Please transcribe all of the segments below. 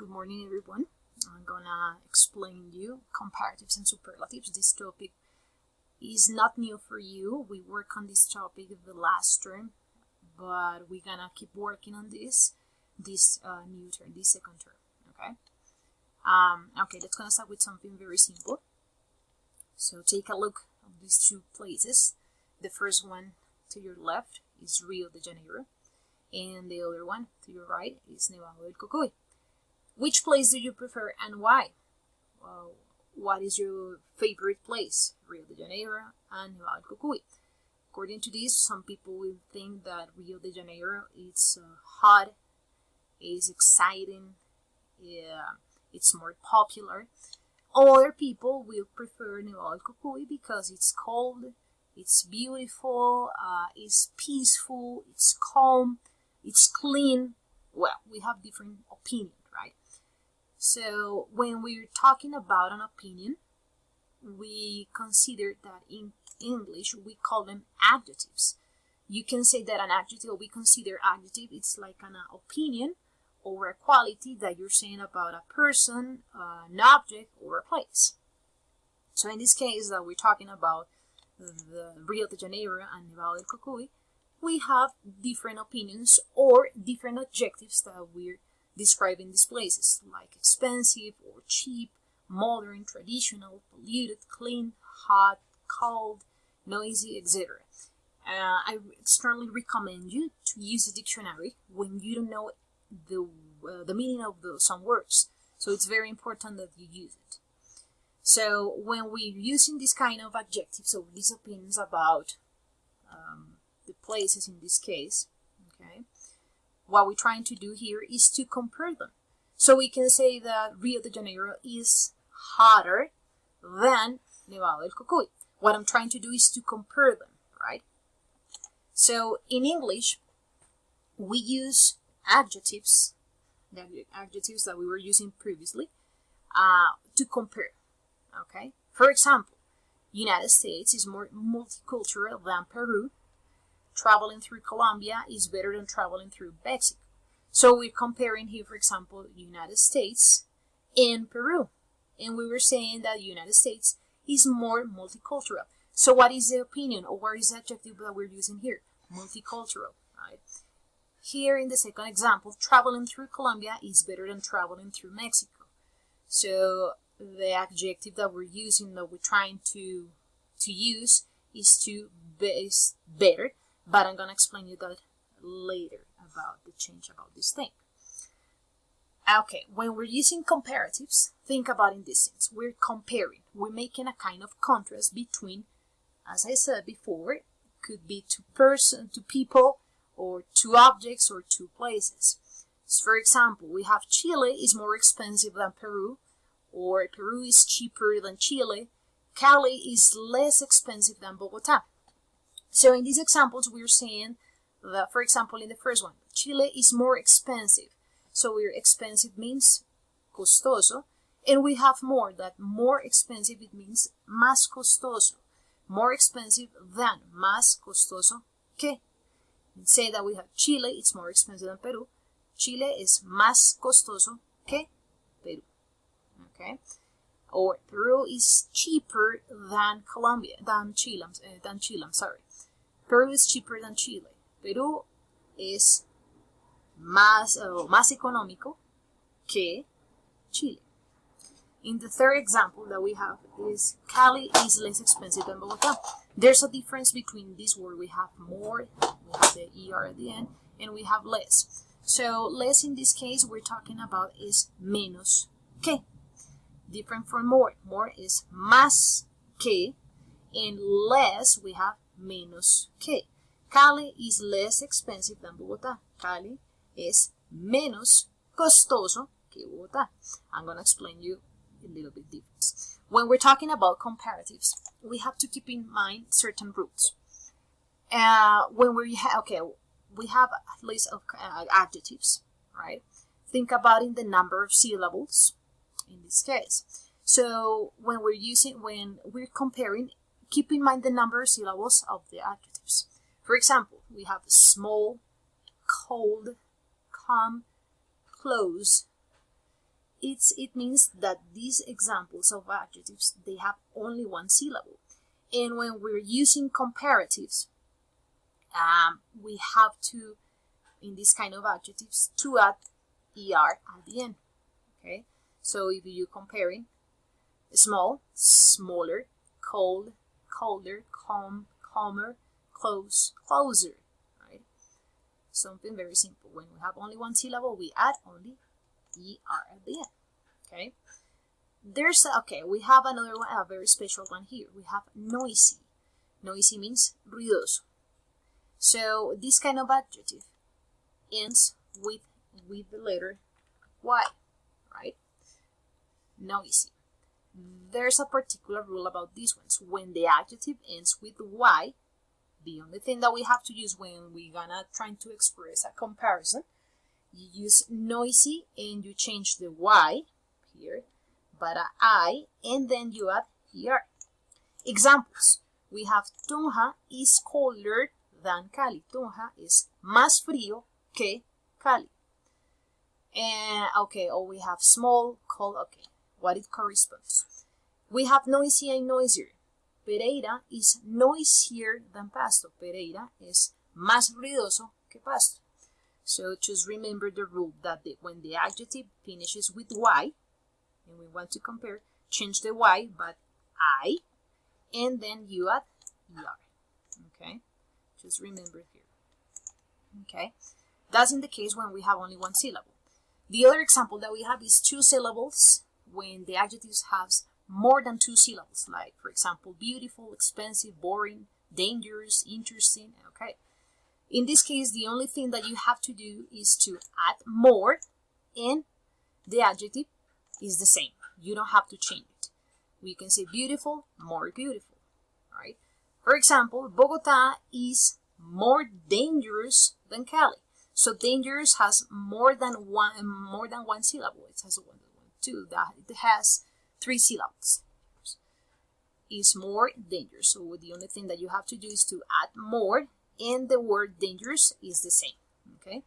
Good morning, everyone. I'm gonna explain you comparatives and superlatives. This topic is not new for you. We work on this topic the last term, but we're gonna keep working on this new term, this second term. Okay, let's gonna start with something very simple. So take a look at these two places. The first one to your left is Rio de Janeiro, and the other one to your right is Nevado del Cocuy. Which place do you prefer and why? What is your favorite place? Rio de Janeiro and Nevado del Cocuy. According to this, some people will think that Rio de Janeiro is hot, is exciting, it's more popular. Other people will prefer Nevado del Cocuy because it's cold, it's beautiful, it's peaceful, it's calm, it's clean. Well, we have different opinions, right? So when we're talking about an opinion, we consider that in English we call them adjectives. You can say that an adjective, we consider adjective, it's like an opinion or a quality that you're saying about a person, an object, or a place. So in this case that we're talking about the Rio de Janeiro and Nevado del Cocuy, we have different opinions or different adjectives that we're describing these places, like expensive or cheap, modern, traditional, polluted, clean, hot, cold, noisy, etc. I strongly recommend you to use a dictionary when you don't know the meaning of some words. So it's very important that you use it. So when we're using this kind of adjectives or these opinions about the places in this case, okay, what we're trying to do here is to compare them. So we can say that Rio de Janeiro is hotter than Nevado del Cocuy. What I'm trying to do is to compare them, right? So in English, we use adjectives, the adjectives that we were using previously, to compare, okay? For example, United States is more multicultural than Peru. Traveling through Colombia is better than traveling through Mexico. So we're comparing here, for example, United States and Peru. And we were saying that the United States is more multicultural. So what is the opinion or what is the adjective that we're using here? Multicultural, right? Here in the second example, traveling through Colombia is better than traveling through Mexico. So the adjective that we're using, that we're trying to use is better. But I'm going to explain you that later about the change about this thing. Okay, when we're using comparatives, think about in this sense. We're comparing. We're making a kind of contrast between, as I said before, it could be two people, or two objects, or two places. So for example, we have Chile is more expensive than Peru, or Peru is cheaper than Chile. Cali is less expensive than Bogota. So in these examples, we're saying that, for example, in the first one, Chile is more expensive. So expensive means costoso, and we have more, that more expensive, it means más costoso. More expensive than, más costoso que. Say that we have Chile, it's more expensive than Peru. Chile is más costoso que Peru. Okay? Or Peru is cheaper than Chile, I'm sorry. Peru is cheaper than Chile. Peru es más económico que Chile. In the third example that we have is Cali is less expensive than Bogota. There's a difference between this word. We have more, we have the ER at the end, and we have less. So less in this case we're talking about is menos que. Different from more. More is más que, and less we have menos que. Cali is less expensive than Bogota. Cali is menos costoso que Bogota. I'm going to explain you a little bit difference. When we're talking about comparatives, we have to keep in mind certain rules. When we have a list of adjectives, right? Think about in the number of syllables in this case. So when we're comparing, keep in mind the number of syllables of the adjectives. For example, we have small, cold, calm, close, it means that these examples of adjectives, they have only one syllable. And when we're using comparatives, we have to, in this kind of adjectives, to add er at the end. Okay, so if you're comparing small, smaller, cold, colder, calm, calmer, close, closer, right? Something very simple. When we have only one syllable, we add only er at the end. Okay, we have another one, a very special one here. We have noisy. Noisy means ruidoso. So this kind of adjective ends with the letter Y, right? Noisy. There's a particular rule about these ones. When the adjective ends with Y, the only thing that we have to use when we're gonna try to express a comparison, you use noisy and you change the Y here, but a I, and then you add er. Examples. We have Tunja is colder than Cali. Tunja is más frío que Cali. And we have small, cold, what it corresponds. We have noisy and noisier. Pereira is noisier than Pasto. Pereira is más ruidoso que Pasto. So just remember the rule that when the adjective finishes with Y, and we want to compare, change the Y, but I, and then you add er. Okay, just remember here. Okay, that's in the case when we have only one syllable. The other example that we have is two syllables when the adjectives have more than two syllables, like for example, beautiful, expensive, boring, dangerous, interesting. Okay, in this case, the only thing that you have to do is to add more, and the adjective is the same. You don't have to change it. We can say beautiful, more beautiful. All right. For example, Bogota is more dangerous than Cali. So dangerous has more than one syllable. It has two. It has three syllables. Is more dangerous. So the only thing that you have to do is to add more, and the word dangerous is the same. Okay.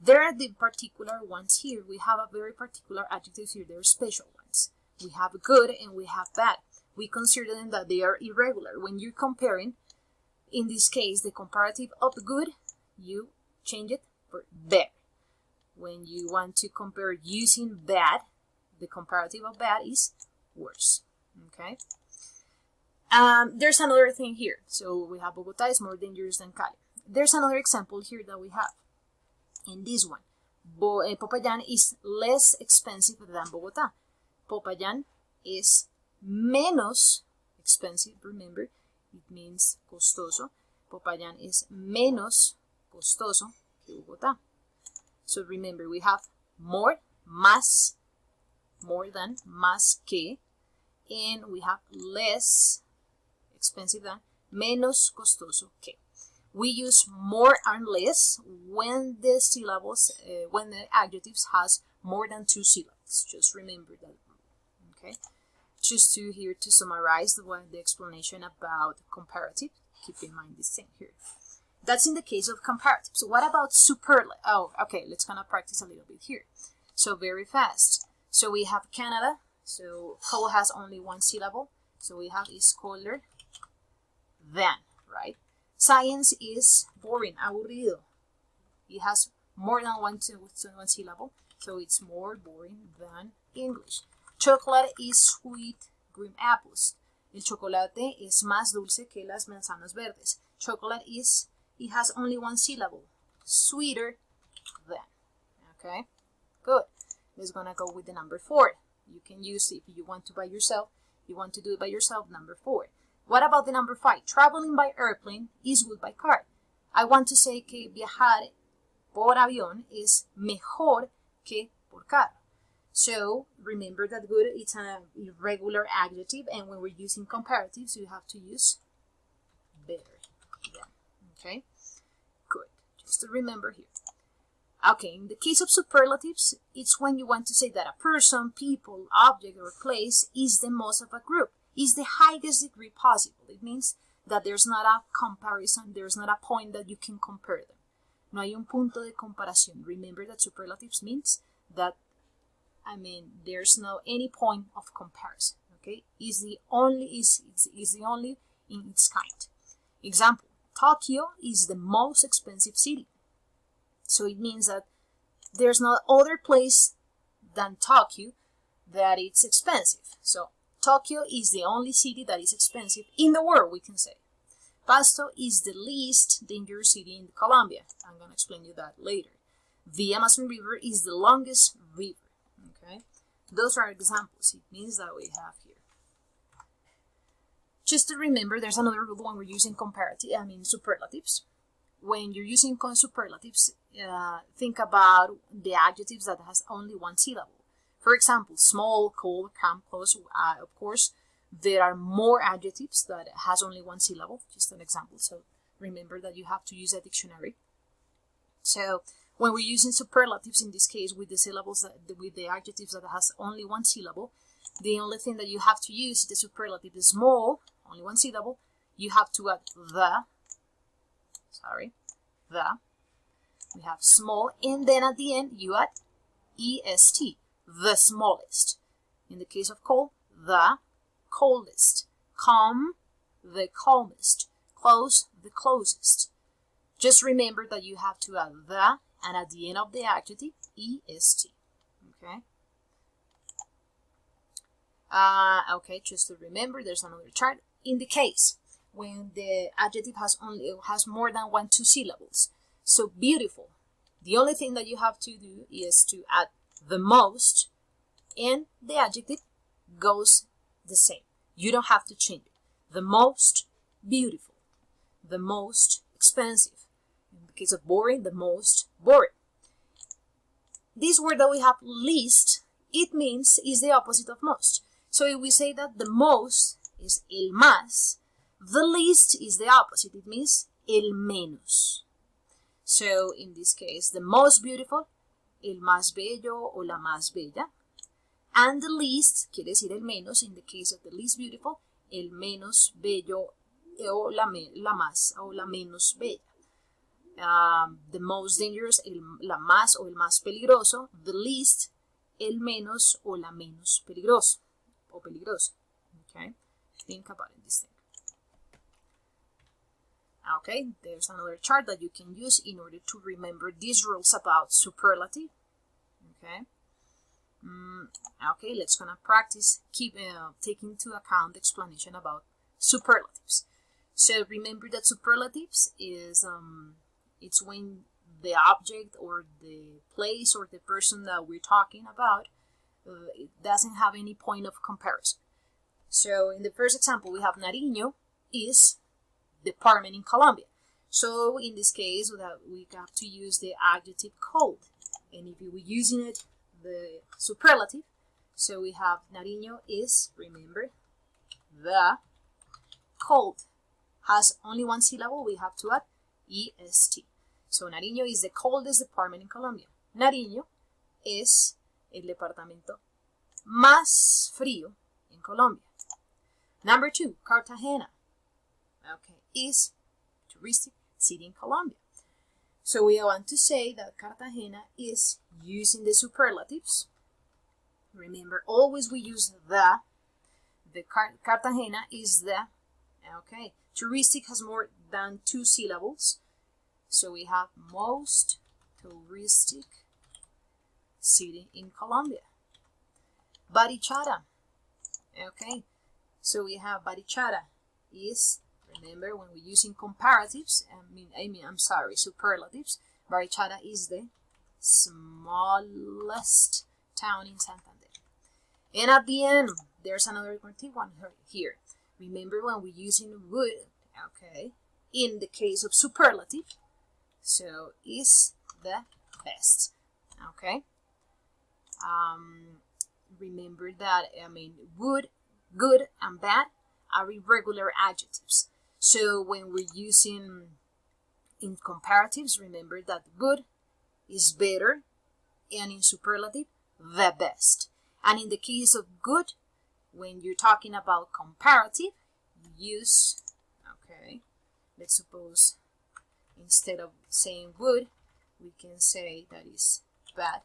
There are the particular ones here. We have a very particular adjectives here. They're special ones. We have good and we have bad. We consider them that they are irregular. When you're comparing, in this case, the comparative of good, you change it for better. When you want to compare using bad, the comparative of bad is worse. Okay. There's another thing here. So we have Bogota is more dangerous than Cali. There's another example here that we have. In this one, Popayan is less expensive than Bogota. Popayan is menos expensive. Remember, it means costoso. Popayan is menos costoso que Bogota. So remember, we have more, más, more than, más que, and we have less expensive than, menos costoso que. We use more and less when the syllables, when the adjectives has more than two syllables. Just remember that. Okay. Just to summarize the explanation about comparative. Keep in mind this thing here. That's in the case of comparative. So what about superlative? Oh, okay. Let's kind of practice a little bit here. So very fast. So we have Canada. So cold has only one syllable. So we have is colder than, right? Science is boring, aburrido. It has more than one syllable, so it's more boring than English. Chocolate is sweet, green apples. El chocolate es más dulce que las manzanas verdes. Chocolate it has only one syllable, sweeter than. Okay, good. Let's gonna go with the number 4. You can use, if you want to by yourself, you want to do it by yourself, number 4. What about the number 5? Traveling by airplane is good by car. I want to say que viajar por avión es mejor que por carro. So remember that good, it's an irregular adjective, and when we're using comparatives, you have to use better. Yeah. Okay, good. Just to remember here. Okay, in the case of superlatives, it's when you want to say that a person, people, object, or place is the most of a group. Is the highest degree possible. It means that there's not a comparison, there's not a point that you can compare them. No hay un punto de comparación. Remember that superlatives means that I mean, there's no any point of comparison. Okay, is the only in its kind. Example: Tokyo is the most expensive city. So it means that there's no other place than Tokyo that it's expensive. So Tokyo is the only city that is expensive in the world, we can say. Pasto is the least dangerous city in Colombia. I'm going to explain you that later. The Amazon River is the longest river. Okay, those are examples. It means that we have here. Just to remember, there's another rule when we're using superlatives. When you're using superlatives, think about the adjectives that has only one syllable. For example, small, cold, calm, close. Of course, there are more adjectives that has only one syllable. Just an example. So remember that you have to use a dictionary. So when we're using superlatives, in this case, with the syllables, with the adjectives that has only one syllable, the only thing that you have to use is the superlative is small, only one syllable. You have to add the. We have small, and then at the end you add est, the smallest. In the case of cold, the coldest. Calm, the calmest. Close, the closest. Just remember that you have to add the, and at the end of the adjective, est. Okay? Okay, just to remember, there's another chart. In the case when the adjective has more than two syllables. So beautiful. The only thing that you have to do is to add the most, and the adjective goes the same. You don't have to change it. The most beautiful. The most expensive. In the case of boring, the most boring. This word that we have, least, it means is the opposite of most. So if we say that the most is el más, the least is the opposite. It means el menos. So in this case, the most beautiful, el más bello o la más bella. And the least, quiere decir el menos, in the case of the least beautiful, el menos bello o la más o la menos bella. The most dangerous, la más o el más peligroso. The least, el menos o la menos peligroso o peligroso. Okay, think about it, this thing. Okay, there's another chart that you can use in order to remember these rules about superlative. Okay. Okay, let's gonna practice taking into account the explanation about superlatives. So remember that superlatives is it's when the object or the place or the person that we're talking about it doesn't have any point of comparison. So in the first example, we have Nariño is department in Colombia. So in this case, we have to use the adjective cold. And if we're using it, the superlative, so we have Nariño is, remember, the cold. Has only one syllable, we have to add est. So Nariño is the coldest department in Colombia. Nariño es el departamento más frío en Colombia. Number 2, Cartagena. Okay, is touristic city in Colombia. So we want to say that Cartagena is using the superlatives. Remember, always we use the Cartagena is the, okay, touristic has more than 2 syllables. So we have most touristic city in Colombia. Barichara. Okay, so we have Barichara is, remember, when we're using comparatives, superlatives, Barichara is the smallest town in Santander. And at the end, there's another one here. Remember when we're using would, okay, in the case of superlative, so is the best, okay? Remember that, would, good, and bad are irregular adjectives. So when we're using in comparatives, remember that good is better, and in superlative, the best. And in the case of good, when you're talking about comparative, you use, okay, let's suppose instead of saying would, we can say that is bad.